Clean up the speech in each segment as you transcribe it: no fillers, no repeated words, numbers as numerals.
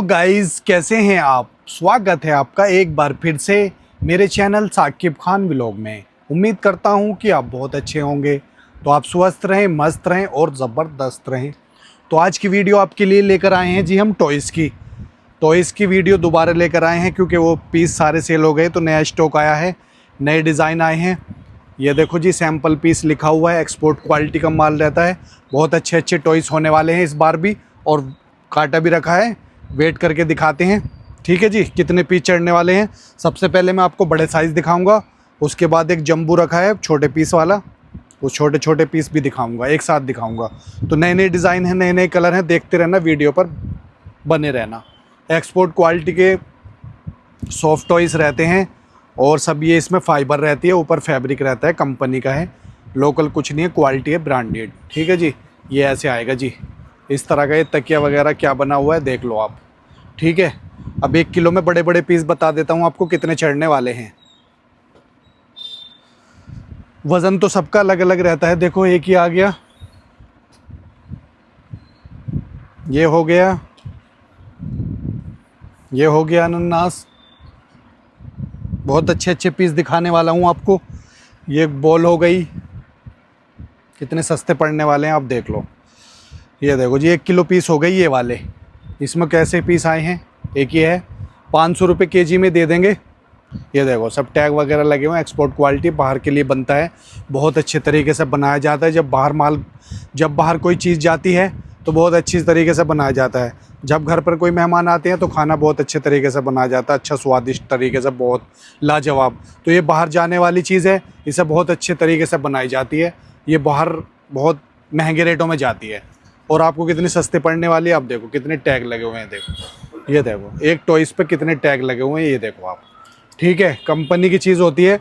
तो गाइस कैसे हैं आप। स्वागत है आपका एक बार फिर से मेरे चैनल साकिब खान व्लॉग में। उम्मीद करता हूं कि आप बहुत अच्छे होंगे। तो आप स्वस्थ रहें, मस्त रहें और ज़बरदस्त रहें। तो आज की वीडियो आपके लिए लेकर आए हैं जी हम टॉयज़ की वीडियो दोबारा लेकर आए हैं, क्योंकि वो पीस सारे सेल हो गए तो नया स्टॉक आया है, नए डिज़ाइन आए हैं। ये देखो जी, सैम्पल पीस लिखा हुआ है, एक्सपोर्ट क्वालिटी का माल रहता है। बहुत अच्छे अच्छे टॉयज़ होने वाले हैं इस बार भी, और काटा भी रखा है, वेट करके दिखाते हैं। ठीक है जी, कितने पीस चढ़ने वाले हैं। सबसे पहले मैं आपको बड़े साइज़ दिखाऊंगा, उसके बाद एक जंबू रखा है छोटे पीस वाला, वो छोटे छोटे पीस भी दिखाऊंगा, एक साथ दिखाऊंगा। तो नए नए डिज़ाइन हैं, नए नए कलर हैं, देखते रहना, वीडियो पर बने रहना। एक्सपोर्ट क्वालिटी के सॉफ्ट टॉयज़ रहते हैं, और सब ये इसमें फाइबर रहती है, ऊपर फैब्रिक रहता है, कंपनी का है, लोकल कुछ नहीं है, क्वालिटी है, ब्रांडेड। ठीक है जी, ये ऐसे आएगा जी, इस तरह का ये तकिया वगैरह क्या बना हुआ है देख लो आप। ठीक है, अब 1 किलो में बड़े बड़े पीस बता देता हूँ आपको कितने चढ़ने वाले हैं। वज़न तो सबका अलग अलग रहता है। देखो, एक ही आ गया, ये हो गया, ये हो गया अनानास। बहुत अच्छे अच्छे पीस दिखाने वाला हूँ आपको। ये बॉल हो गई, कितने सस्ते पड़ने वाले हैं आप देख लो। ये देखो जी, 1 किलो पीस हो गई ये वाले। इसमें कैसे पीस आए हैं, एक ही है, 500 रुपये केजी में दे देंगे। ये देखो, सब टैग वगैरह लगे हुए हैं, एक्सपोर्ट क्वालिटी, बाहर के लिए बनता है, बहुत अच्छे तरीके से बनाया जाता है। जब बाहर कोई चीज़ जाती है तो बहुत अच्छी तरीके से बनाया जाता है। जब घर पर कोई मेहमान आते हैं तो खाना बहुत अच्छे तरीके से बनाया जाता है, अच्छा स्वादिष्ट तरीके से, बहुत लाजवाब। तो ये बाहर जाने वाली चीज़ है, इसे बहुत अच्छे तरीके से बनाई जाती है। ये बाहर बहुत महंगे रेटों में जाती है, और आपको कितनी सस्ते पड़ने वाली है। आप देखो कितने टैग लगे हुए हैं, देखो, ये देखो, एक टॉयज़ पे कितने टैग लगे हुए हैं, ये देखो आप। ठीक है, कंपनी की चीज़ होती है।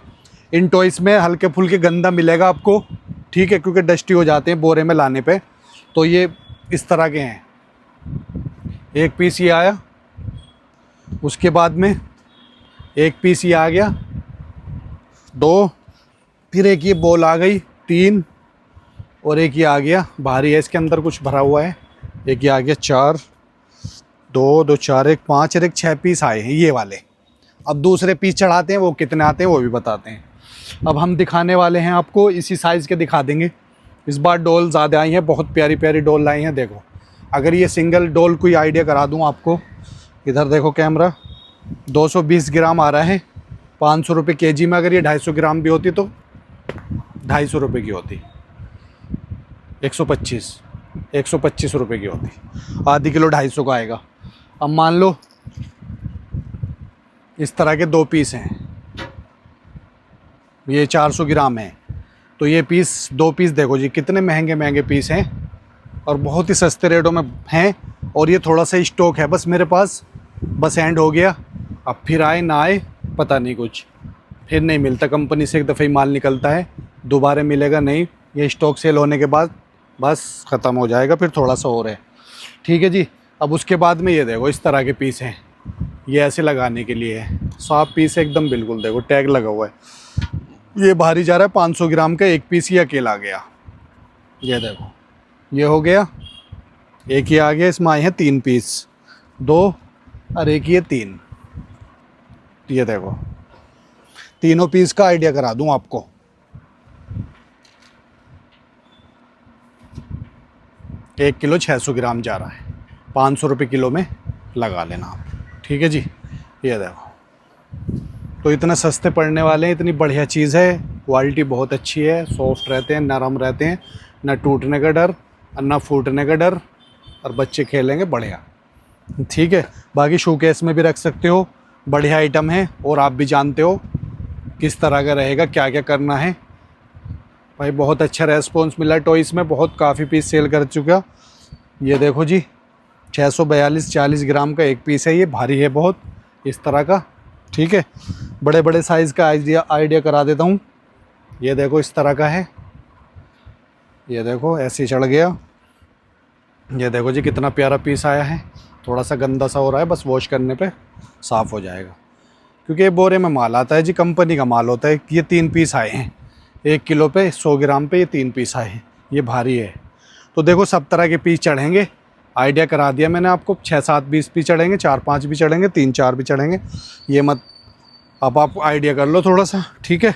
इन टॉयज़ में हल्के फुल्के गंदा मिलेगा आपको, ठीक है, क्योंकि डस्टी हो जाते हैं बोरे में लाने पे। तो ये इस तरह के हैं। एक पीस ये आया, उसके बाद में एक पीस ये आ गया, 2, फिर एक ये बॉल आ गई, 3, और एक ये आ गया, भारी है, इसके अंदर कुछ भरा हुआ है। एक ये आ गया, 4, 2, 2, 4, 1, 5 और एक 6 पीस आए हैं ये वाले। अब दूसरे पीस चढ़ाते हैं, वो कितने आते हैं वो भी बताते हैं। अब हम दिखाने वाले हैं आपको, इसी साइज़ के दिखा देंगे। इस बार डॉल ज़्यादा आई हैं, बहुत प्यारी प्यारी डॉल आई हैं। देखो, अगर ये सिंगल डॉल कोई आइडिया करा दूँ आपको, इधर देखो कैमरा, 220 ग्राम आ रहा है, 500 रुपये केजी में। अगर ये 250 ग्राम भी होती तो 250 रुपये की होती, 125 रुपये की होती। आधी किलो 250 का आएगा। अब मान लो इस तरह के 2 पीस हैं, ये 400 ग्राम है, तो ये 2 पीस देखो जी, कितने महंगे महंगे पीस हैं, और बहुत ही सस्ते रेटों में हैं। और ये थोड़ा सा स्टॉक है बस मेरे पास, बस एंड हो गया। अब फिर आए ना आए पता नहीं, कुछ फिर नहीं मिलता। कंपनी से एक दफ़े ही माल निकलता है, दोबारा मिलेगा नहीं। ये स्टॉक सेल होने के बाद बस ख़त्म हो जाएगा, फिर थोड़ा सा और है। ठीक है जी, अब उसके बाद में ये देखो, इस तरह के पीस हैं, ये ऐसे लगाने के लिए है, साफ पीस है एकदम, बिल्कुल देखो टैग लगा हुआ है। ये भारी जा रहा है, 500 ग्राम का एक पीस ही अकेला गया। ये देखो, ये हो गया, एक ये आ गया। इसमें आए हैं 3 पीस, 2 और एक ये 3। ये देखो, तीनों पीस का आइडिया करा दूं आपको। एक किलो 600 ग्राम जा रहा है, 500 रुपये किलो में लगा लेना आप। ठीक है जी, ये देखो, तो इतने सस्ते पड़ने वाले हैं, इतनी बढ़िया चीज़ है, क्वालिटी बहुत अच्छी है, सॉफ्ट रहते हैं, नरम रहते हैं, ना टूटने का डर और ना फूटने का डर, और बच्चे खेलेंगे बढ़िया। ठीक है, बाकी शोकेस में भी रख सकते हो, बढ़िया आइटम है। और आप भी जानते हो किस तरह का रहेगा, क्या क्या करना है। भाई बहुत अच्छा रेस्पॉन्स मिला टॉयज़ में, बहुत काफ़ी पीस सेल कर चुका। ये देखो जी, 642 40 ग्राम का एक पीस है, ये भारी है बहुत, इस तरह का। ठीक है, बड़े बड़े साइज़ का आइडिया करा देता हूँ। ये देखो, इस तरह का है, ये देखो ऐसे चढ़ गया। ये देखो जी, कितना प्यारा पीस आया है। थोड़ा सा गंदा सा हो रहा है, बस वॉश करने पे साफ़ हो जाएगा, क्योंकि ये बोरे में माल आता है जी, कंपनी का माल होता है। ये 3 पीस आए हैं, 1 किलो पे 100 ग्राम पे ये 3 पीस आए हैं, ये भारी है। तो देखो, सब तरह के पीस चढ़ेंगे, आइडिया करा दिया मैंने आपको। 6-7 पीस भी चढ़ेंगे, 4-5 भी चढ़ेंगे, 3-4 भी चढ़ेंगे, ये मत अब आप आइडिया कर लो थोड़ा सा, ठीक है।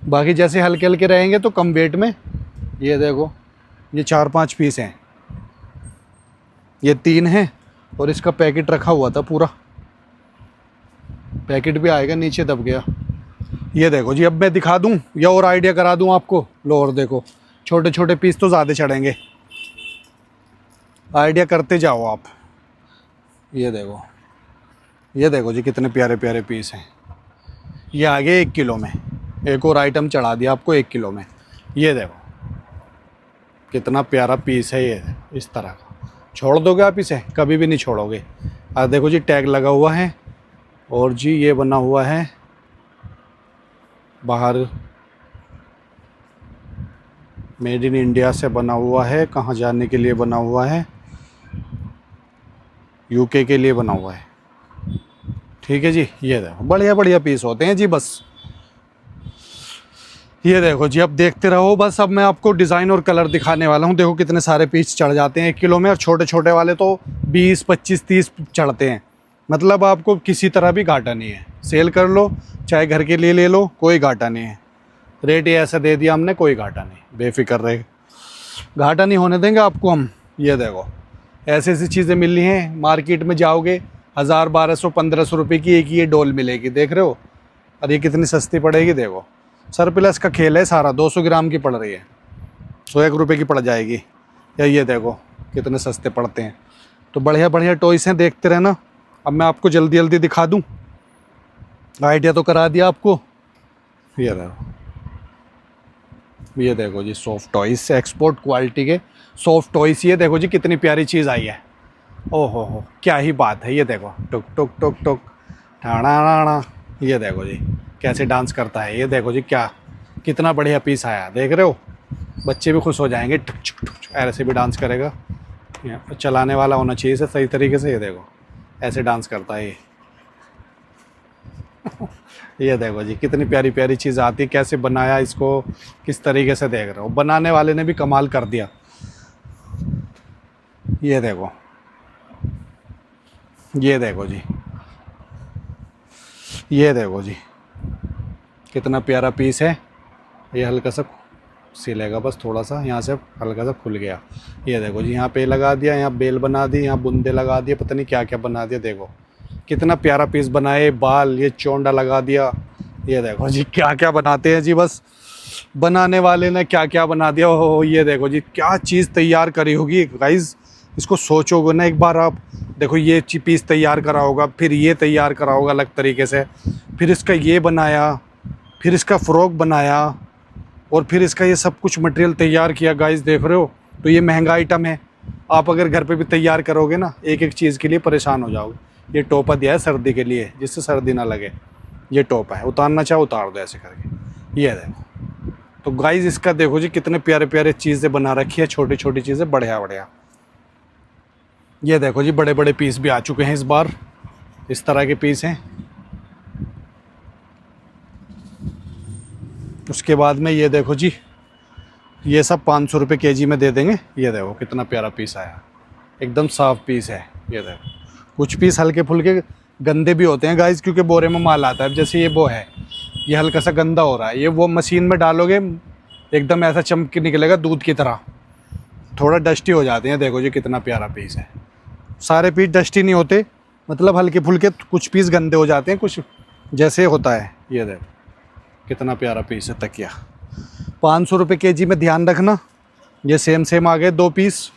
बाकी जैसे हल्के हल्के रहेंगे तो कम वेट में। ये देखो ये 4-5 पीस हैं, ये 3 हैं और इसका पैकेट रखा हुआ था पूरा, पैकेट भी आएगा, नीचे दब गया। ये देखो जी, अब मैं दिखा दूं या और आइडिया करा दूं आपको। लो और देखो, छोटे छोटे पीस तो ज़्यादा चढ़ेंगे, आइडिया करते जाओ आप। ये देखो, ये देखो जी कितने प्यारे प्यारे पीस हैं। ये आ गए 1 किलो में, एक और आइटम चढ़ा दिया आपको 1 किलो में। ये देखो कितना प्यारा पीस है ये, इस तरह का। छोड़ दोगे आप इसे? कभी भी नहीं छोड़ोगे। और देखो जी टैग लगा हुआ है, और जी ये बना हुआ है बाहर, मेड इन इंडिया से बना हुआ है। कहाँ जाने के लिए बना हुआ है? यूके के लिए बना हुआ है, ठीक है जी। ये देखो बढ़िया बढ़िया पीस होते हैं जी। बस ये देखो जी, अब देखते रहो बस। अब मैं आपको डिज़ाइन और कलर दिखाने वाला हूँ। देखो कितने सारे पीस चढ़ जाते हैं 1 किलो में, और छोटे छोटे वाले तो 20, 25, 30 चढ़ते हैं। मतलब आपको किसी तरह भी घाटा नहीं है। सेल कर लो, चाहे घर के लिए ले लो, कोई घाटा नहीं है। रेट ये ऐसा दे दिया हमने, कोई घाटा नहीं, बेफिक्र रहे, घाटा नहीं होने देंगे आपको हम। ये देखो ऐसी ऐसी चीज़ें मिल रही हैं, मार्केट में जाओगे 1000, 1200, 1500 रुपये की एक ये डोल मिलेगी, देख रहे हो। और ये कितनी सस्ती पड़ेगी देखो। सरप्लस का खेल है सारा। 200 ग्राम की पड़ रही है, 101 रुपये की पड़ जाएगी। या ये देखो कितने सस्ते पड़ते हैं। तो बढ़िया बढ़िया टॉयस हैं, देखते रहना। अब मैं आपको जल्दी जल्दी दिखा दूं, आइडिया तो करा दिया आपको। ये देखो, ये देखो जी सॉफ्ट टॉयस, एक्सपोर्ट क्वालिटी के सॉफ्ट टॉयस। ये देखो जी कितनी प्यारी चीज़ आई है। ओहो हो, क्या ही बात है। ये देखो टुक टुक टुक टुक ठाणा, ये देखो जी कैसे डांस करता है। ये देखो जी क्या, कितना बढ़िया पीस आया, देख रहे हो। बच्चे भी खुश हो जाएंगे, टुक टुक टुक ऐसे भी डांस करेगा। चलाने वाला होना चाहिए इसे सही तरीके से। ये देखो ऐसे डांस करता है ये। ये देखो जी कितनी प्यारी प्यारी चीज़ आती है। कैसे बनाया इसको, किस तरीके से, देख रहे हो। बनाने वाले ने भी कमाल कर दिया। ये देखो, ये देखो जी, ये देखो जी कितना प्यारा पीस है। ये हल्का सा सिलेगा बस, थोड़ा सा यहाँ से हल्का सा खुल गया। ये देखो जी, यहाँ पे लगा दिया, यहाँ बेल बना दी, यहाँ बुंदे लगा दिए, पता नहीं क्या क्या बना दिया। देखो कितना प्यारा पीस बनाए, बाल, ये चोंडा लगा दिया। ये देखो जी क्या क्या बनाते हैं जी, बस बनाने वाले ने क्या क्या बना दिया। हो ये देखो जी क्या चीज़ तैयार करी होगी गाइस। इसको सोचोगे ना एक बार आप, देखो ये पीस तैयार करा होगा, फिर ये तैयार करा होगा अलग तरीके से, फिर इसका ये बनाया, फिर इसका फ्रॉक बनाया, और फिर इसका ये सब कुछ मटेरियल तैयार किया गाइस, देख रहे हो। तो ये महंगा आइटम है। आप अगर घर पे भी तैयार करोगे ना, एक एक चीज़ के लिए परेशान हो जाओगे। ये टोपा दिया है सर्दी के लिए, जिससे सर्दी ना लगे। ये टोपा है, उतारना चाहो उतार दो ऐसे करके। ये देखो, तो गाइस इसका देखो जी कितने प्यारे प्यारे चीज़ें बना रखी है, छोटी छोटी चीज़ें, बढ़िया बढ़िया। ये देखो जी बड़े बड़े पीस भी आ चुके हैं इस बार, इस तरह के पीस हैं। उसके बाद में ये देखो जी, ये सब 500 रुपये केजी में दे देंगे। ये देखो कितना प्यारा पीस आया, एकदम साफ पीस है। ये देखो कुछ पीस हल्के फुल्के गंदे भी होते हैं गाइस, क्योंकि बोरे में माल आता है। जैसे ये वो है, ये हल्का सा गंदा हो रहा है, ये वो मशीन में डालोगे एकदम ऐसा चमक के निकलेगा दूध की तरह। थोड़ा डस्टी हो जाते हैं। देखो जी कितना प्यारा पीस है। सारे पीस डस्टी नहीं होते, मतलब हल्के फुल्के कुछ पीस गंदे हो जाते हैं, कुछ जैसे होता है। ये देखो कितना प्यारा पीस है तकिया। 500 रुपये केजी में, ध्यान रखना। ये सेम सेम आ गए 2 पीस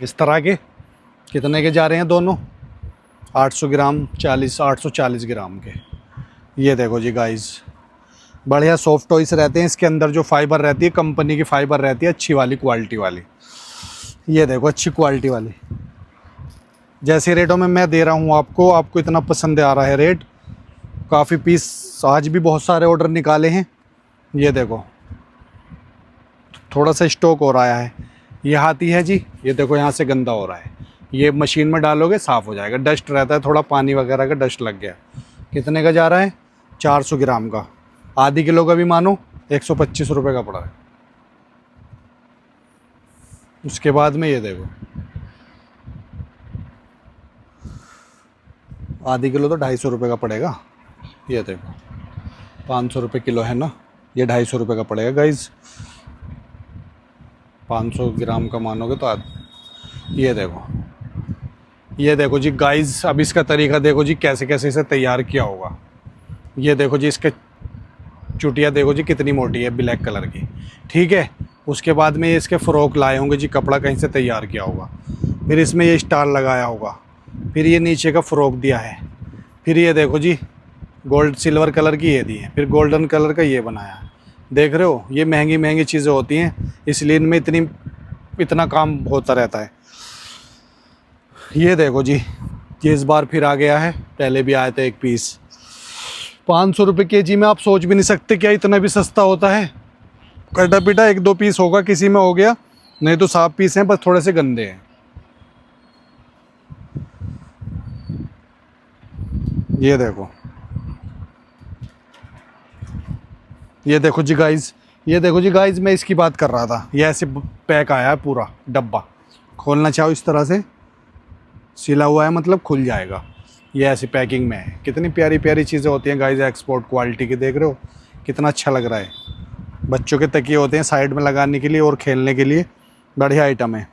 इस तरह के। कितने के जा रहे हैं दोनों? 800 ग्राम, 840 ग्राम के। ये देखो जी गाइस, बढ़िया सॉफ्ट टॉयस रहते हैं। इसके अंदर जो फाइबर रहती है, कंपनी की फाइबर रहती है, अच्छी वाली क्वालिटी वाली। ये देखो अच्छी क्वालिटी वाली। जैसे रेटों में मैं दे रहा हूँ आपको, आपको इतना पसंद आ रहा है रेट। काफ़ी पीस आज भी बहुत सारे ऑर्डर निकाले हैं। ये देखो थोड़ा सा स्टॉक हो रहा है। ये हाथी है जी, ये देखो यहाँ से गंदा हो रहा है। ये मशीन में डालोगे साफ़ हो जाएगा। डस्ट रहता है, थोड़ा पानी वगैरह का डस्ट लग गया। कितने का जा रहा है? 400 ग्राम का। आधी किलो का भी मानो 125 रुपये का पड़ा है। उसके बाद में ये देखो आधी किलो तो 250 रुपये का पड़ेगा। ये देखो 500 रुपये किलो है ना, ये 250 रुपये का पड़ेगा गाइज। 500 ग्राम का मानोगे तो ये देखो जी गाइज। अब इसका तरीका देखो जी, कैसे कैसे इसे तैयार किया होगा। ये देखो जी, इसके चुटिया देखो जी कितनी मोटी है, ब्लैक कलर की। ठीक है, उसके बाद में ये इसके फ़्रॉक लाए होंगे जी, कपड़ा कहीं से तैयार किया होगा, फिर इसमें ये स्टार लगाया होगा, फिर ये नीचे का फ़्रॉक दिया है, फिर ये देखो जी गोल्ड सिल्वर कलर की ये दी है, फिर गोल्डन कलर का ये बनाया है। देख रहे हो, ये महंगी महंगी चीज़ें होती हैं, इसलिए इनमें इतना काम होता रहता है। ये देखो जी, ये इस बार फिर आ गया है, पहले भी आया था एक पीस 500 रुपये केजी में। आप सोच भी नहीं सकते क्या इतना भी सस्ता होता है। कटा पिटा 1-2 पीस होगा, किसी में हो गया, नहीं तो साफ पीस हैं, बस थोड़े से गंदे हैं। ये देखो, ये देखो जी गाइज, ये देखो जी गाइज, मैं इसकी बात कर रहा था। ये ऐसे पैक आया है पूरा डब्बा, खोलना चाहो इस तरह से सिला हुआ है, मतलब खुल जाएगा। ये ऐसी पैकिंग में है। कितनी प्यारी प्यारी चीज़ें होती हैं गाइज, एक्सपोर्ट क्वालिटी की। देख रहे हो कितना अच्छा लग रहा है। बच्चों के तकिए होते हैं साइड में लगाने के लिए और खेलने के लिए, बढ़िया आइटम है।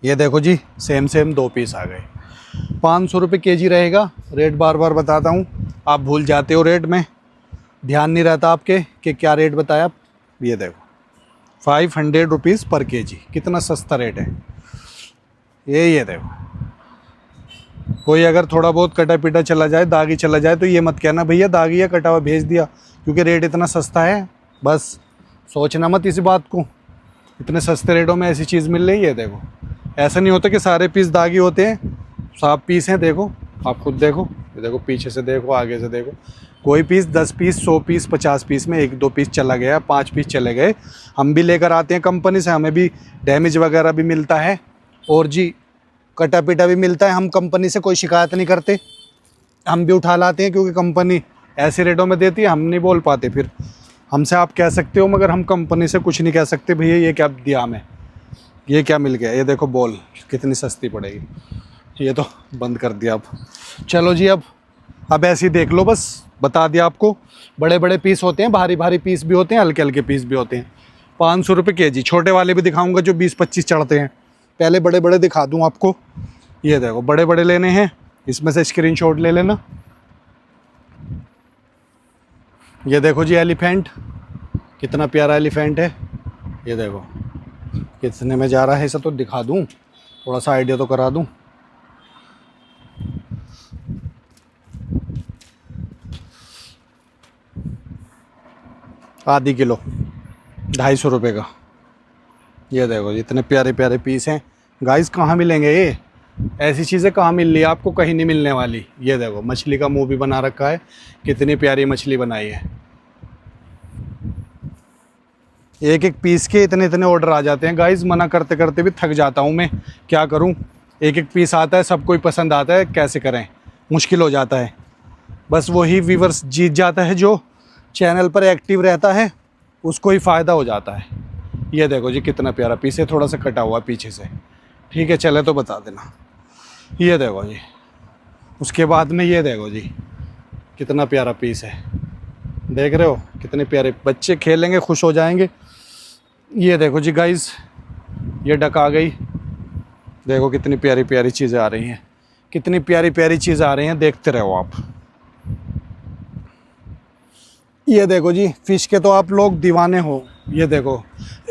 ये देखो जी, सेम 2 पीस आ गए। 500 रुपये केजी रहेगा। रेट बार बार बताता हूँ, आप भूल जाते हो रेट में, ध्यान नहीं रहता आपके कि क्या रेट बताया। ये देखो 500 रुपीज़ पर केजी, कितना सस्ता रेट है ये देखो। कोई अगर थोड़ा बहुत कटा पिटा चला जाए, दागी चला जाए, तो ये मत कहना भैया दागी या कटा हुआ भेज दिया, क्योंकि रेट इतना सस्ता है। बस सोचना मत इस बात को, इतने सस्ते रेटों में ऐसी चीज़ मिल रही है। देखो, ऐसा नहीं होता कि सारे पीस दागी होते हैं, साफ पीस हैं। देखो, आप खुद देखो, ये देखो, पीछे से देखो, आगे से देखो। कोई पीस 10 पीस, 100 पीस, 50 पीस में 1-2 पीस चला गया, 5 पीस चले गए। हम भी लेकर आते हैं कंपनी से, हमें भी डैमेज वगैरह भी मिलता है, और जी कटा पिटा भी मिलता है। हम कंपनी से कोई शिकायत नहीं करते, हम भी उठा लाते हैं, क्योंकि कंपनी ऐसे रेटों में देती है, हम नहीं बोल पाते। फिर हमसे आप कह सकते हो, मगर हम कंपनी से कुछ नहीं कह सकते भैया ये क्या दिया हमें, ये क्या मिल गया। ये देखो बॉल कितनी सस्ती पड़ेगी, ये तो बंद कर दिया। अब चलो जी, अब ऐसे ही देख लो, बस बता दिया आपको। बड़े बड़े पीस होते हैं, भारी भारी पीस भी होते हैं, हल्के हल्के पीस भी होते हैं। 500 रुपये केजी। छोटे वाले भी दिखाऊंगा जो 20-25 चढ़ते हैं, पहले बड़े बड़े दिखा दूं आपको। ये देखो, बड़े बड़े लेने हैं, इसमें से स्क्रीनशॉट ले लेना। ये देखो जी एलिफेंट, कितना प्यारा एलिफेंट है। ये देखो कितने में जा रहा है, इसे तो दिखा दूं, थोड़ा सा आइडिया तो करा दूं। आधी किलो 250 रुपये का। ये देखो इतने प्यारे प्यारे पीस हैं गाइस। कहाँ मिलेंगे ये, ऐसी चीज़ें कहाँ मिल रही है आपको, कहीं नहीं मिलने वाली। ये देखो मछली का मुंह भी बना रखा है, कितनी प्यारी मछली बनाई है। एक एक पीस के इतने इतने ऑर्डर आ जाते हैं गाइस, मना करते करते भी थक जाता हूँ मैं, क्या करूँ। एक एक पीस आता है, सबको ही पसंद आता है, कैसे करें, मुश्किल हो जाता है। बस वही व्यूअर्स जीत जाता है, जो चैनल पर एक्टिव रहता है, उसको ही फ़ायदा हो जाता है। ये देखो जी कितना प्यारा पीस है, थोड़ा सा कटा हुआ पीछे से। ठीक है, चले तो बता देना। ये देखो जी, उसके बाद में ये देखो जी कितना प्यारा पीस है। देख रहे हो कितने प्यारे, बच्चे खेलेंगे, खुश हो जाएंगे। ये देखो जी गाइस, ये डक आ गई। देखो कितनी प्यारी प्यारी चीज़ें आ रही हैं, कितनी प्यारी प्यारी चीज़ें आ रही हैं, देखते रहो आप। ये देखो जी, फ़िश के तो आप लोग दीवाने हो। ये देखो,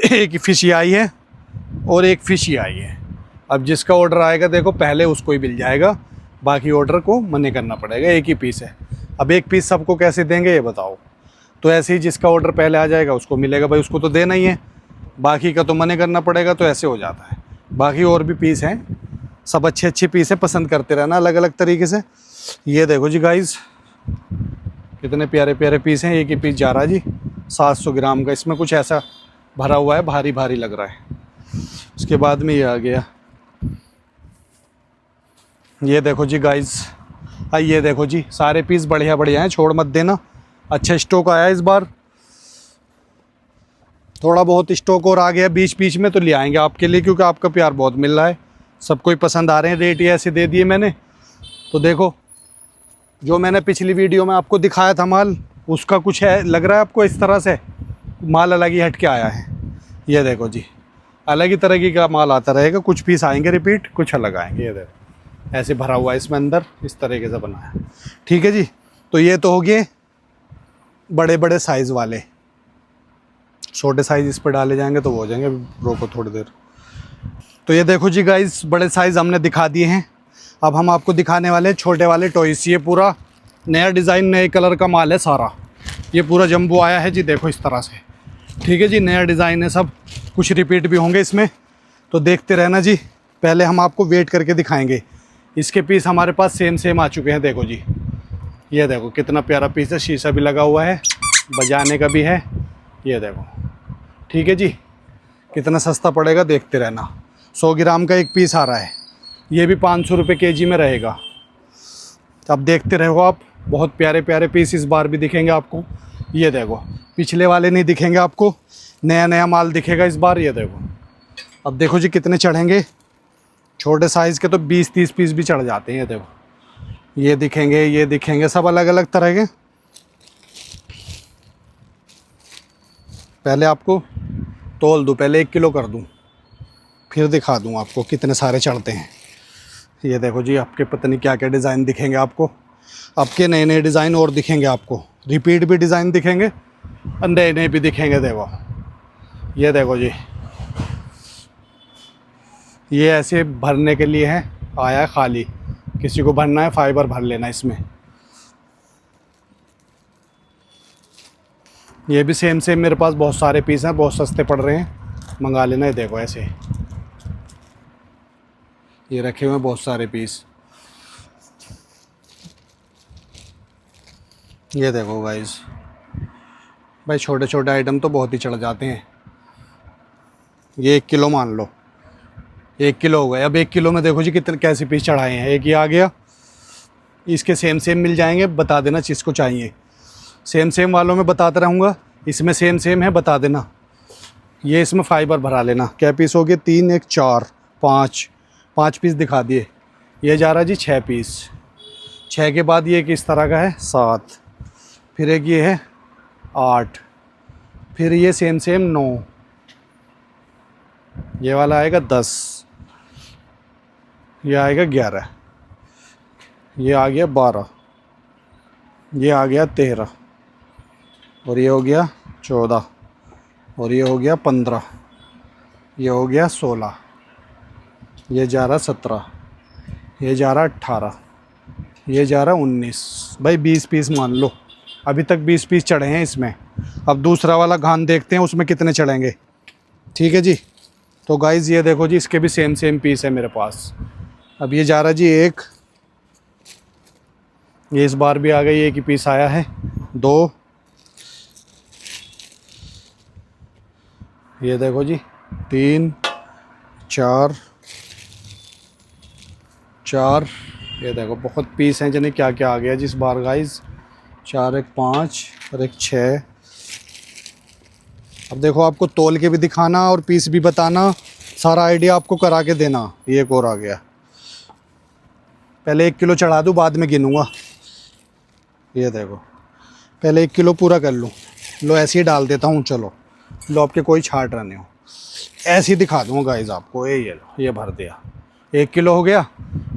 एक फ़िश ही आई है और एक फ़िश ही आई है। अब जिसका ऑर्डर आएगा देखो, पहले उसको ही मिल जाएगा, बाकी ऑर्डर को मना करना पड़ेगा। एक ही पीस है, अब एक पीस सबको कैसे देंगे ये बताओ। तो ऐसे ही जिसका ऑर्डर पहले आ जाएगा उसको मिलेगा, भाई उसको तो देना ही है, बाकी का तो मना करना पड़ेगा। तो ऐसे हो जाता है। बाकी और भी पीस हैं, सब अच्छे अच्छे पीस हैं, पसंद करते रहना अलग अलग तरीके से। ये देखो जी गाइस, कितने प्यारे प्यारे पीस हैं। एक ही पीस जा रहा है जी 700 ग्राम का, इसमें कुछ ऐसा भरा हुआ है, भारी भारी लग रहा है। उसके बाद में ये आ गया। ये देखो जी गाइस, ये देखो जी, सारे पीस बढ़िया बढ़िया हैं, छोड़ मत देना। अच्छा स्टॉक आया इस बार, थोड़ा बहुत स्टॉक और आ गया बीच बीच में, तो ले आएंगे आपके लिए, क्योंकि आपका प्यार बहुत मिल रहा है, सबको ही पसंद आ रहे हैं। रेट ये ऐसे दे दिए मैंने, तो देखो जो मैंने पिछली वीडियो में आपको दिखाया था माल, उसका कुछ है लग रहा है आपको इस तरह से? माल अलग ही हट के आया है। ये देखो जी, अलग ही तरह का माल आता रहेगा, कुछ पीस आएंगे रिपीट, कुछ अलग आएंगे। ये देखो ऐसे भरा हुआ है इसमें अंदर, इस तरीके से बना है। ठीक है जी, तो ये तो हो गए बड़े बड़े साइज़ वाले। छोटे साइज़ इस पर डाले जाएंगे तो वो हो जाएंगे, रोको थोड़ी देर। तो ये देखो जी गाइस, बड़े साइज़ हमने दिखा दिए हैं। अब हम आपको दिखाने वाले हैं छोटे वाले टॉयस। ये पूरा नया डिज़ाइन, नए कलर का माल है सारा। ये पूरा जंबो आया है जी, देखो इस तरह से। ठीक है जी, नया डिज़ाइन है सब, कुछ रिपीट भी होंगे इसमें, तो देखते रहना जी। पहले हम आपको वेट करके दिखाएंगे। इसके पीस हमारे पास सेम सेम आ चुके हैं। देखो जी, ये देखो कितना प्यारा पीस है, शीशा भी लगा हुआ है, बजाने का भी है। ये देखो, ठीक है जी, कितना सस्ता पड़ेगा देखते रहना। 100 ग्राम का एक पीस आ रहा है, ये भी 500 रुपये केजी में रहेगा। अब देखते रहो आप, बहुत प्यारे प्यारे पीस इस बार भी दिखेंगे आपको। ये देखो, पिछले वाले नहीं दिखेंगे आपको, नया नया माल दिखेगा इस बार। ये देखो, अब देखो जी कितने चढ़ेंगे। छोटे साइज़ के तो 20-30 पीस भी चढ़ जाते हैं। ये देखो, ये दिखेंगे, ये दिखेंगे, सब अलग अलग तरह के। पहले आपको तोल दूँ, पहले 1 किलो कर दूँ, फिर दिखा दूँ आपको कितने सारे चढ़ते हैं। ये देखो जी, आपके पता नहीं क्या क्या डिज़ाइन दिखेंगे आपको, आपके नए नए डिज़ाइन और दिखेंगे आपको, रिपीट भी डिज़ाइन दिखेंगे और नए नए भी दिखेंगे। देखो, ये देखो जी, ये ऐसे भरने के लिए है, आया है खाली, किसी को भरना है फाइबर भर लेना इसमें। ये भी सेम सेम मेरे पास बहुत सारे पीस हैं, बहुत सस्ते पड़ रहे हैं, मंगा लेना। ये देखो ऐसे ये रखे हुए हैं बहुत सारे पीस। ये देखो गाइस, भाई छोटे छोटे आइटम तो बहुत ही चढ़ जाते हैं। ये 1 किलो मान लो, 1 किलो हो गए। अब 1 किलो में देखो जी कितने कैसे पीस चढ़ाए हैं। एक ये आ गया, इसके सेम सेम मिल जाएंगे, बता देना जिसको चाहिए। सेम सेम वालों में बताता रहूँगा, इसमें सेम सेम है बता देना। ये इसमें फाइबर भरा लेना। क्या पीस हो गए? 3, 1, 4, 5 पीस दिखा दिए। ये जा रहा जी 6 पीस। 6 के बाद ये किस तरह का है? 7, फिर एक ये है 8, फिर ये सेम सेम 9, ये वाला आएगा 10, ये आएगा 11, ये आ गया 12, ये आ गया 13, और ये हो गया 14, और ये हो गया 15, ये हो गया 16, ये जा रहा 17, ये जा रहा 18, ये जा रहा 19। भाई 20 पीस मान लो, अभी तक 20 पीस चढ़े हैं इसमें। अब दूसरा वाला घान देखते हैं उसमें कितने चढ़ेंगे। ठीक है जी, तो गाइज़ ये देखो जी, इसके भी सेम सेम पीस है मेरे पास। अब ये जा रहा जी 1, ये इस बार भी आ गई, एक ही पीस आया है। 2, ये देखो जी 3, 4, ये देखो बहुत पीस हैं, जाने क्या क्या आ गया जिस बार गाइस। 4, 1, 5 और 1, 6। अब देखो, आपको तोल के भी दिखाना और पीस भी बताना, सारा आइडिया आपको करा के देना। ये एक और आ गया, पहले 1 किलो चढ़ा दूँ, बाद में गिनूँगा। ये देखो, पहले 1 किलो पूरा कर लूँ। लो ऐसे ही डाल देता हूँ, चलो लो, आपके कोई छाट रहने हो, ऐसे ही दिखा दूँगा गाइस आपको। ये लो, ये भर दिया, 1 किलो हो गया।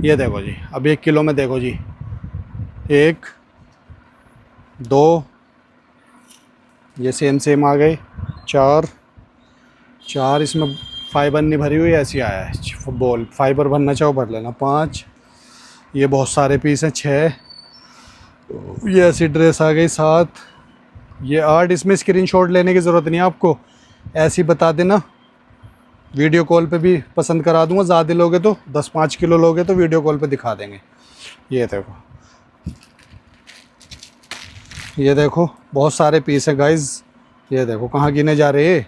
ये देखो जी, अब 1 किलो में देखो जी, 1, 2, ये सेम सेम आ गए। 4, इसमें फाइबर नहीं भरी हुई, ऐसी आया है बॉल, फाइबर भरना चाहो भर लेना। 5, ये बहुत सारे पीस हैं। 6, ये ऐसी ड्रेस आ गई। 7, ये 8, इसमें स्क्रीनशॉट लेने की ज़रूरत नहीं है आपको, ऐसे ही बता देना, वीडियो कॉल पे भी पसंद करा दूंगा। ज़्यादा लोगे तो 10-5 किलो लोगे तो वीडियो कॉल पे दिखा देंगे। ये देखो, ये देखो बहुत सारे पीस हैं गाइज़। ये देखो कहाँ गिने जा रहे हैं।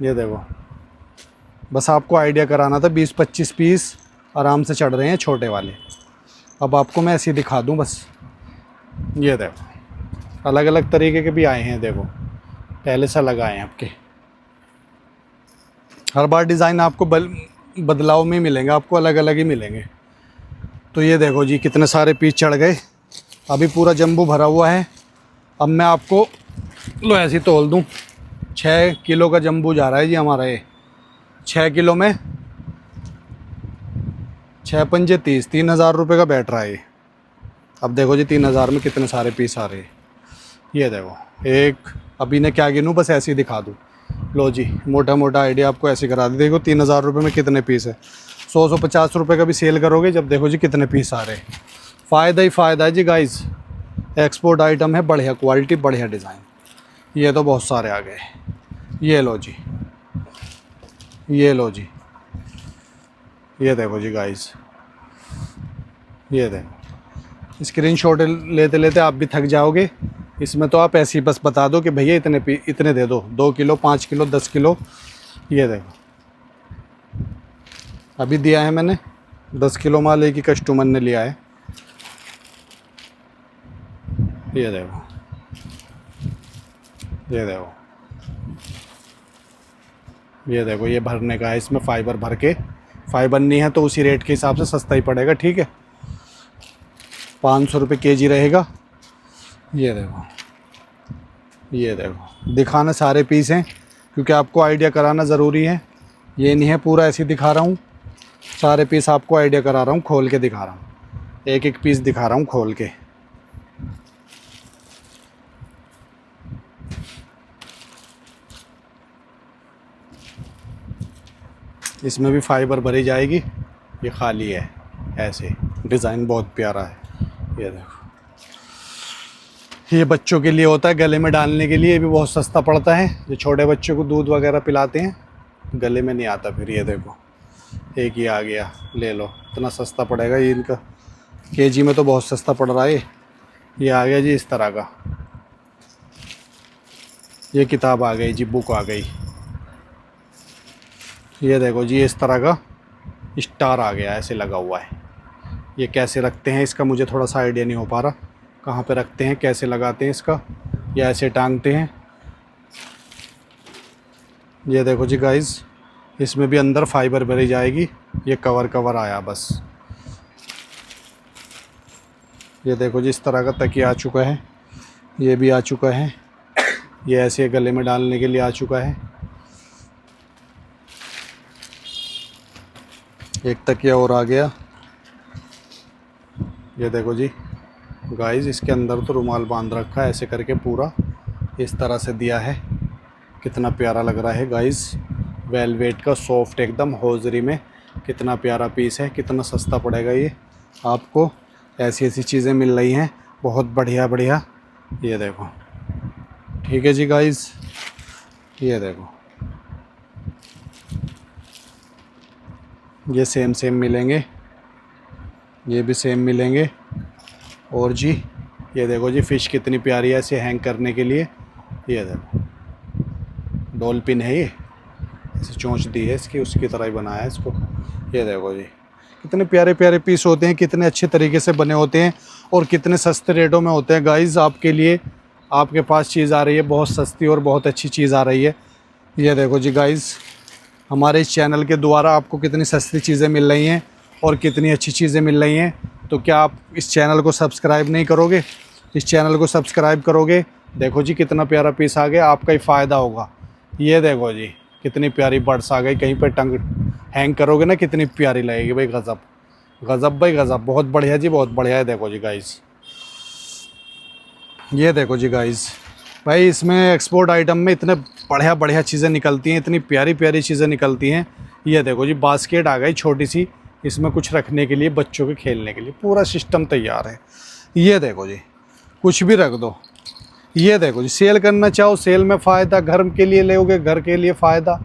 ये देखो, बस आपको आइडिया कराना था, 20-25 पीस आराम से चढ़ रहे हैं छोटे वाले। अब आपको मैं ऐसे ही दिखा दूँ बस। ये देखो, अलग अलग तरीके के भी आए हैं। देखो पहले से अलग आए हैं आपके, हर बार डिज़ाइन आपको बदलाव में मिलेंगे, आपको अलग अलग ही मिलेंगे। तो ये देखो जी, कितने सारे पीस चढ़ गए। अभी पूरा जम्बू भरा हुआ है। अब मैं आपको लो ऐसे ही तोल दूँ। 6 किलो का जम्बू जा रहा है जी हमारा ये। 6 किलो में 6 पंजे 30, 3,000 रुपये का बैठ रहा है ये। अब देखो जी 3,000 में कितने सारे पीस आ रहे हैं। ये देखो एक, अभी ने क्या गिनूँ, बस ऐसे ही दिखा दूँ। लो जी मोटा मोटा आइडिया आपको ऐसे करा दी। देखो 3,000 रुपये में कितने पीस है। 150 रुपये का भी सेल करोगे जब देखो जी कितने पीस आ रहे हैं। फ़ायदा ही फ़ायदा है जी गाइस। एक्सपोर्ट आइटम है, बढ़िया क्वालिटी, बढ़िया डिज़ाइन। ये तो बहुत सारे आ गए। ये लो जी, ये लो जी, ये देखो जी गाइस, ये देखो। स्क्रीनशॉट लेते लेते आप भी थक जाओगे। इसमें तो आप ऐसे ही बस बता दो कि भैया इतने दे दो, 2 किलो, 5 किलो, 10 किलो। ये देखो अभी दिया है मैंने 10 किलो माल, एक ही कस्टमर ने लिया है। ये देखो, ये देखो, ये देखो, ये भरने का है। इसमें फाइबर भर के, फाइबर नहीं है तो उसी रेट के हिसाब से सस्ता ही पड़ेगा, ठीक है। 500 रुपये केजी रहेगा। ये देखो, ये देखो, दिखाना सारे पीस हैं क्योंकि आपको आइडिया कराना ज़रूरी है। ये नहीं है पूरा ऐसे ही दिखा रहा हूँ, सारे पीस आपको आइडिया करा रहा हूँ, खोल के दिखा रहा हूँ। एक एक पीस दिखा रहा हूँ खोल के। इसमें भी फाइबर भरी जाएगी। ये खाली है ऐसे, डिज़ाइन बहुत प्यारा है। ये देखो, ये बच्चों के लिए होता है, गले में डालने के लिए। ये भी बहुत सस्ता पड़ता है। जो छोटे बच्चों को दूध वगैरह पिलाते हैं, गले में नहीं आता फिर। ये देखो एक ही आ गया, ले लो। इतना सस्ता पड़ेगा ये, इनका केजी में तो बहुत सस्ता पड़ रहा है। ये आ गया जी इस तरह का। ये किताब आ गई जी, बुक आ गई। ये देखो जी इस तरह का स्टार आ गया, ऐसे लगा हुआ है। ये कैसे रखते हैं इसका मुझे थोड़ा सा आइडिया नहीं हो पा रहा, कहाँ पे रखते हैं, कैसे लगाते हैं इसका, या ऐसे टांगते हैं। ये देखो जी गाइस, इसमें भी अंदर फाइबर भरी जाएगी। ये कवर आया बस। ये देखो जी इस तरह का तकिया आ चुका है। ये भी आ चुका है। ये ऐसे गले में डालने के लिए आ चुका है। एक तकिया और आ गया। ये देखो जी गाइस, इसके अंदर तो रुमाल बांध रखा है ऐसे करके, पूरा इस तरह से दिया है। कितना प्यारा लग रहा है गाइस। वेलवेट का सॉफ्ट एकदम होजरी में, कितना प्यारा पीस है। कितना सस्ता पड़ेगा ये आपको। ऐसी ऐसी चीज़ें मिल रही हैं बहुत बढ़िया बढ़िया। ये देखो, ठीक है जी गाइस। ये देखो, ये सेम मिलेंगे, ये भी सेम मिलेंगे। और जी ये देखो जी, फ़िश कितनी प्यारी है ऐसे हैंग करने के लिए। ये देखो, डॉल्फिन है ये, ऐसे चोंच दी है इसकी, उसकी तरह ही बनाया है इसको। ये देखो जी, कितने प्यारे प्यारे पीस होते हैं, कितने अच्छे तरीके से बने होते हैं और कितने सस्ते रेटों में होते हैं गाइस। आपके लिए, आपके पास चीज़ आ रही है बहुत सस्ती और बहुत अच्छी चीज़ आ रही है। ये देखो जी गाइस, हमारे इस चैनल के द्वारा आपको कितनी सस्ती चीज़ें मिल रही हैं और कितनी अच्छी चीज़ें मिल रही हैं। तो क्या आप इस चैनल को सब्सक्राइब नहीं करोगे? इस चैनल को सब्सक्राइब करोगे। देखो जी कितना प्यारा पीस आ गया, आपका ही फ़ायदा होगा। ये देखो जी कितनी प्यारी बर्ड्स आ गई, कहीं पर टंग हैंग करोगे ना, कितनी प्यारी लगेगी भाई। गज़ब गज़ब भाई गज़ब, बहुत बढ़िया जी, बहुत बढ़िया है। देखो जी गाइस, ये देखो जी गाइस, भाई इसमें एक्सपोर्ट आइटम में इतने बढ़िया बढ़िया चीज़ें निकलती हैं, इतनी प्यारी प्यारी चीज़ें निकलती हैं। ये देखो जी, बास्केट आ गई छोटी सी, इसमें कुछ रखने के लिए, बच्चों के खेलने के लिए पूरा सिस्टम तैयार है। ये देखो जी, कुछ भी रख दो। ये देखो जी, सेल करना चाहो सेल में फ़ायदा, घर के लिए लोगे घर के लिए फ़ायदा।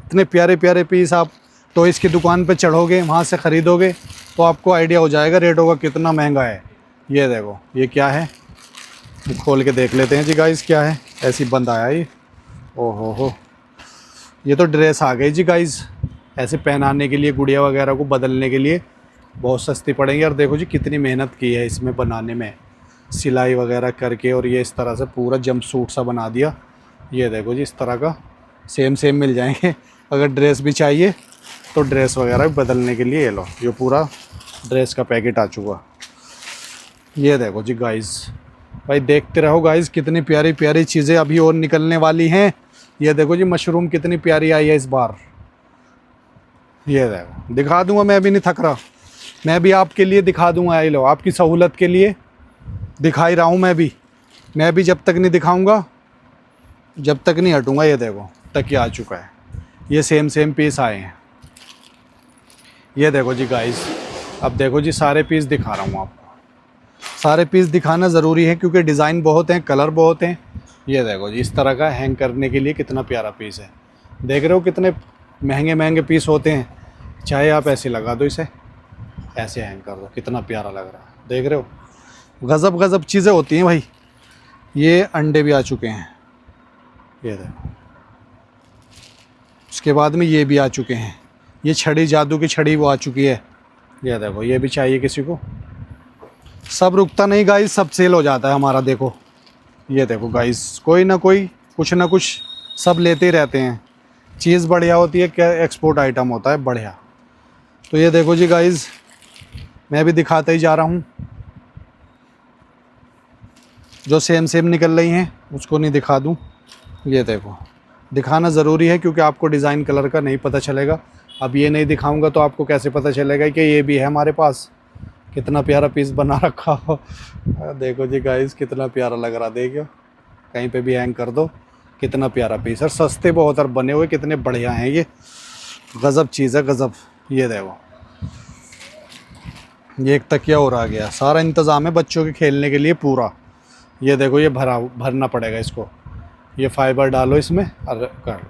इतने प्यारे प्यारे पीस आप टॉयज़ की दुकान पे चढ़ोगे, वहाँ से ख़रीदोगे तो आपको आइडिया हो जाएगा रेटों का कितना महंगा है। ये देखो, ये क्या है, खोल के देख लेते हैं जी गाइस क्या है। ऐसी बंद आया ये, ओहो हो, ये तो ड्रेस आ गई जी गाइस, ऐसे पहनाने के लिए, गुड़िया वगैरह को बदलने के लिए बहुत सस्ती पड़ेंगी। और देखो जी कितनी मेहनत की है इसमें बनाने में, सिलाई वगैरह करके, और ये इस तरह से पूरा जंप सूट सा बना दिया। ये देखो जी, इस तरह का सेम मिल जाएंगे। अगर ड्रेस भी चाहिए तो ड्रेस वगैरह बदलने के लिए, ये लो, ये पूरा ड्रेस का पैकेट आ चुका। ये देखो जी गाइस, भाई देखते रहो गाइस, कितनी प्यारी प्यारी चीज़ें अभी और निकलने वाली हैं। ये देखो जी मशरूम कितनी प्यारी आई है इस बार। ये देखो दिखा दूंगा, मैं भी नहीं थक रहा, मैं भी आपके लिए दिखा दूंगा। आई लो, आपकी सहूलत के लिए दिखा ही रहा हूँ मैं भी जब तक नहीं दिखाऊंगा जब तक नहीं हटूंगा। ये देखो तकिया आ चुका है, ये सेम पीस आए हैं। ये देखो जी गाइस, अब देखो जी सारे पीस दिखा रहा हूँ आपको। सारे पीस दिखाना ज़रूरी है क्योंकि डिज़ाइन बहुत हैं, कलर बहुत हैं। ये देखो जी इस तरह का हैंग करने के लिए कितना प्यारा पीस है। देख रहे हो कितने महंगे महंगे पीस होते हैं, चाहे आप ऐसे लगा दो, इसे ऐसे हैंग कर दो, कितना प्यारा लग रहा है। देख रहे हो, गज़ब गज़ब चीज़ें होती हैं भाई। ये अंडे भी आ चुके हैं, ये देखो। उसके बाद में ये भी आ चुके हैं, ये छड़ी, जादू की छड़ी वो आ चुकी है। ये देखो, ये भी चाहिए किसी को। सब रुकता नहीं गाइस, सब सेल हो जाता है हमारा। देखो ये देखो गाइस, कोई ना कोई कुछ ना कुछ सब लेते ही रहते हैं। चीज़ बढ़िया होती है, क्या एक्सपोर्ट आइटम होता है बढ़िया। तो ये देखो जी गाइस, मैं भी दिखाता ही जा रहा हूँ। जो सेम निकल रही हैं उसको नहीं दिखा दूँ। ये देखो, दिखाना ज़रूरी है क्योंकि आपको डिज़ाइन कलर का नहीं पता चलेगा। अब ये नहीं दिखाऊंगा तो आपको कैसे पता चलेगा कि ये भी है हमारे पास। कितना प्यारा पीस बना रखा हो। देखो जी गाइस, कितना प्यारा लग रहा, देखियो कहीं पे भी हैंग कर दो, कितना प्यारा पीस। और सस्ते बहुत और बने हुए कितने बढ़िया हैं ये, गज़ब चीज़ है गज़ब। ये देखो, ये एक तकिया और आ गया। सारा इंतज़ाम है बच्चों के खेलने के लिए पूरा। ये देखो, ये भरना पड़ेगा इसको। ये फाइबर डालो इसमें और कर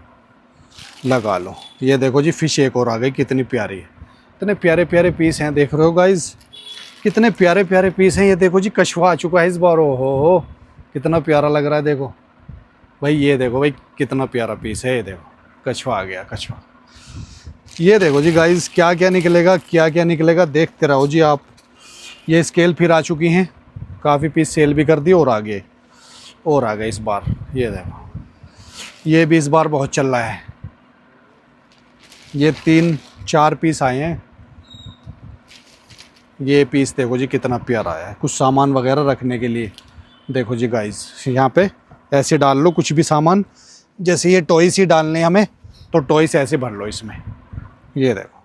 लगा लो। ये देखो जी, फ़िश एक और आ गई, कितनी प्यारी है। इतने प्यारे प्यारे पीस हैं, देख रहे हो गाइस, कितने प्यारे प्यारे पीस हैं। ये देखो जी, कछुआ आ चुका है इस बार। ओ हो, कितना प्यारा लग रहा है। देखो भाई, ये देखो भाई, कितना प्यारा पीस है। ये देखो, कछुआ आ गया, कछुआ। ये देखो जी गाइस, क्या क्या निकलेगा देखते रहो जी आप। ये स्केल फिर आ चुकी हैं, काफ़ी पीस सेल भी कर दिए और आ गए इस बार। ये देखो, ये भी इस बार बहुत चल रहा है। ये 3-4 पीस आए हैं। ये पीस देखो जी, कितना प्यारा है, कुछ सामान वगैरह रखने के लिए। देखो जी गाइस, यहाँ पे ऐसे डाल लो कुछ भी सामान, जैसे ये टॉयस ही डालने हमें, तो टॉयस ऐसे भर लो इसमें। ये देखो,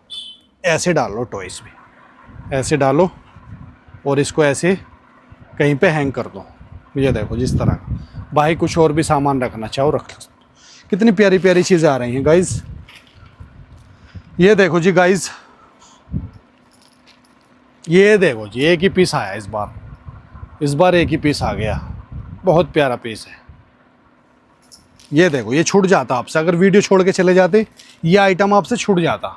ऐसे डाल लो, टॉयस भी ऐसे डालो और इसको ऐसे कहीं पे हैंग कर दो। ये देखो, जिस तरह भाई कुछ और भी सामान रखना चाहो रख लो। कितनी प्यारी प्यारी चीज़ें आ रही हैं गाइस। ये देखो जी गाइस, ये देखो जी, एक ही पीस आया इस बार एक ही पीस आ गया। बहुत प्यारा पीस है। ये देखो, ये छूट जाता आपसे अगर वीडियो छोड़ के चले जाते, ये आइटम आपसे छूट जाता।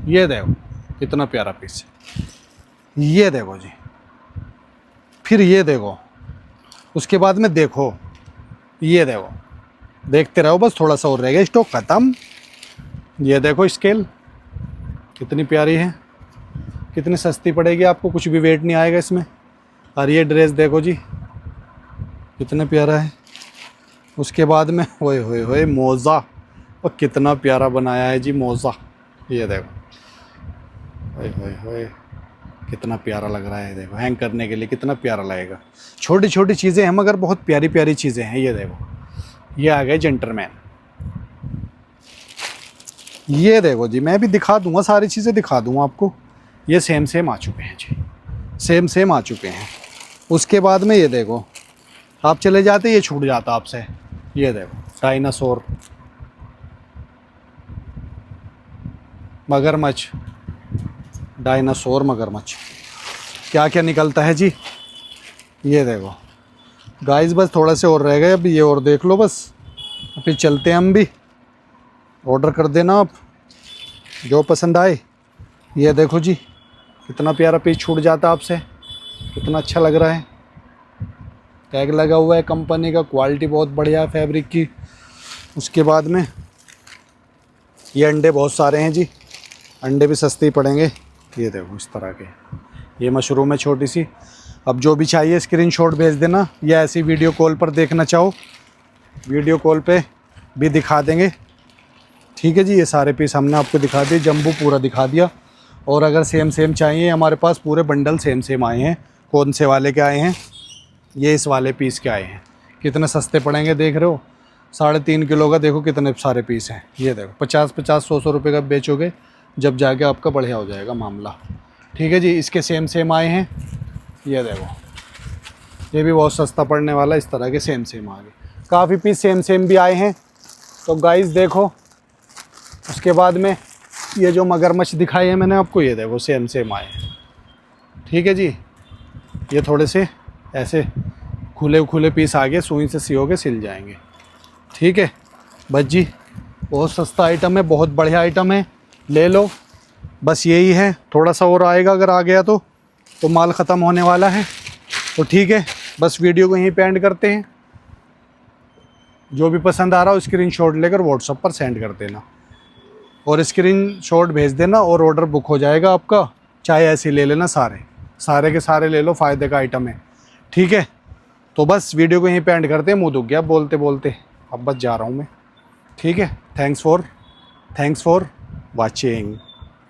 ये देखो, कितना प्यारा पीस है। ये देखो जी, फिर ये देखो, उसके बाद में देखो, ये देखो, देखते रहो बस, थोड़ा सा और रह गया, स्टॉक ख़त्म। ये देखो स्केल, कितनी प्यारी है, कितनी सस्ती पड़ेगी आपको, कुछ भी वेट नहीं आएगा इसमें। और ये ड्रेस देखो जी, कितना प्यारा है। उसके बाद में होए होए होए मोज़ा, और कितना प्यारा बनाया है जी मोज़ा। ये देखो, होए होए होए, कितना प्यारा लग रहा है। देखो, हैंग करने के लिए कितना प्यारा लगेगा। छोटी छोटी चीज़ें हैं मगर बहुत प्यारी प्यारी चीज़ें हैं। ये देखो, ये आ गए जेंटलमैन। ये देखो जी, मैं भी दिखा दूंगा, सारी चीज़ें दिखा दूंगा आपको। ये सेम आ चुके हैं जी, सेम आ चुके हैं। उसके बाद में ये देखो, आप चले जाते, ये छूट जाता आपसे। ये देखो, डायनासोर, मगरमच्छ, डायनासोर मगरमच्छ, क्या क्या निकलता है जी। ये देखो गाइस, बस थोड़ा से और रह गए, अब ये और देख लो बस, फिर चलते हैं हम भी। ऑर्डर कर देना आप, जो पसंद आए। ये देखो जी, कितना प्यारा पीस छूट जाता आपसे, कितना अच्छा लग रहा है। टैग लगा हुआ है कंपनी का, क्वालिटी बहुत बढ़िया है फैब्रिक की। उसके बाद में ये अंडे बहुत सारे हैं जी, अंडे भी सस्ते ही पड़ेंगे। ये देखो इस तरह के, ये मशरूम है छोटी सी। अब जो भी चाहिए स्क्रीनशॉट भेज देना, या ऐसी वीडियो कॉल पर देखना चाहो, वीडियो कॉल पे भी दिखा देंगे। ठीक है जी, ये सारे पीस हमने आपको दिखा दिए, जंबू पूरा दिखा दिया। और अगर सेम चाहिए, हमारे पास पूरे बंडल सेम आए हैं, कौन से वाले के आए हैं, ये इस वाले पीस के आए हैं। कितने सस्ते पड़ेंगे देख रहे हो, 3.5 किलो का देखो कितने सारे पीस हैं। ये देखो 50-50 100-100 रुपये का बेचोगे, जब जाके आपका बढ़िया हो जाएगा मामला। ठीक है जी, इसके सेम आए हैं। ये देखो ये भी बहुत सस्ता पड़ने वाला है, इस तरह के सेम आ गए। काफ़ी पीस सेम भी आए हैं। तो गाइस देखो, उसके बाद में ये जो मगरमच्छ दिखाए हैं मैंने आपको, ये देखो सेम आए हैं। ठीक है जी, ये थोड़े से ऐसे खुले पीस आगे सुई से सियोगे सिल जाएंगे। ठीक है बस जी, बहुत सस्ता आइटम है, बहुत बढ़िया आइटम है, ले लो। बस यही है, थोड़ा सा और आएगा, अगर आ गया तो माल ख़त्म होने वाला है। तो ठीक है, बस वीडियो को यहीं पे एंड करते हैं। जो भी पसंद आ रहा हो स्क्रीनशॉट लेकर व्हाट्सएप पर सेंड कर देना, और स्क्रीनशॉट भेज देना और ऑर्डर बुक हो जाएगा आपका। चाहे ऐसे ले लेना, सारे के सारे ले लो, फ़ायदे का आइटम है। ठीक है, तो बस वीडियो को यहीं पे एंड करते हैं। मुँह दुख गया बोलते बोलते, अब बस जा रहा हूँ मैं। ठीक है, थैंक्स फॉर वाचिंग।